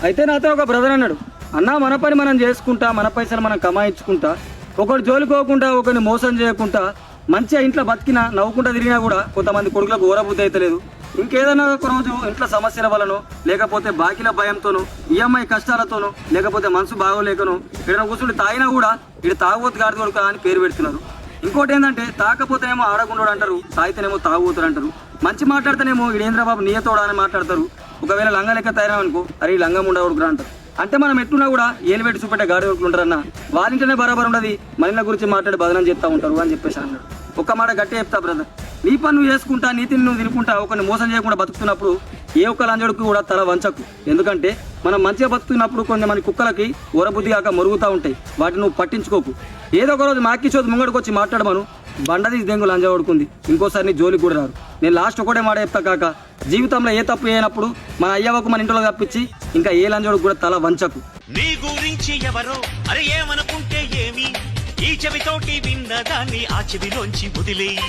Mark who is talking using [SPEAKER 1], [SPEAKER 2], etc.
[SPEAKER 1] అయితే నాతో ఒక బ్రదర్ అన్నాడు, అన్న మన పని మనం చేసుకుంటా, మన పైసలు మనం కమాయించుకుంటా, ఒకటి జోలికోకుండా ఒకరిని మోసం చేయకుండా మంచిగా ఇంట్లో బతికినా నవ్వుకుంటా తిరిగినా కూడా కొంతమంది కొడుకులకు ఊరబుద్ధి అయితే లేదు. ఇంకేదైనా ఒక రోజు ఇంట్లో సమస్యల వలనో, లేకపోతే బాకీల భయంతోనో, ఈఎంఐ కష్టాలతోనో, లేకపోతే మనసు బాగోలేకనో ఇక్కడ కూర్చుంటే తాగినా కూడా ఇటు తాగుబోతు గాడి కొడుక అని పేరు పెడుతున్నారు. ఇంకోటి ఏంటంటే తాకపోతేనేమో ఆడగుండోడు అంటారు, తాగితేనేమో తాగుబోతుడు అంటారు. మంచి మాట్లాడితేనేమో ఈడేంద్రబాబు నీయతోడా అని మాట్లాడతారు. ఒకవేళ లంగ లెక్క తయారనుకో, అరే ఈ లంగం ఉండవుడుకురా అంటారు. అంటే మనం ఎట్టున్నా కూడా ఏలు పెట్టి చూపెట్టే గాడి వరకు ఉంటారన్న వాళ్ళింటనే బరాబర్ ఉండదు, మనిళ్ళ గురించి మాట్లాడి బదనం చెప్తా ఉంటారు అని చెప్పేసి అన్నాడు. ఒక్క మాట గట్టి చెప్తా బ్రదర్, నీ పని నువ్వు చేసుకుంటా, నీతిని నువ్వు తినుకుంటా, ఒకరిని మోసం చేయకుండా బతుకుతున్నప్పుడు ఏ ఒక్క లంజడుకు కూడా తల వంచకు. ఎందుకంటే మనం మంచిగా బతుకుతున్నప్పుడు కొన్ని మన కుక్కలకి ఊరబుద్ధి కాక మొరుగుతూ ఉంటాయి, వాటిని నువ్వు పట్టించుకోకు. ఏదో ఒక రోజు మాకి చోటు ముంగడికి వచ్చి మాట్లాడమను, బండదీసి దెంగు లంజ పడుకుంది, ఇంకోసారి నీ జోలికి కూడా రారు. నేను లాస్ట్ ఒకటే మాట చెప్తా కాక, జీవితంలో ఏ తప్పు చేయనప్పుడు మన అయ్యవకు మన ఇంట్లో తప్పించి ఇంకా ఏ లంజోడుకు కూడా తల వంచకు.
[SPEAKER 2] నీ గురించి ఎవరో అరే ఏమనుకుంటే ఏమి, ఈ చెవితోటి విన్నదాన్ని ఆ చెవిలోంచి వదిలేయి.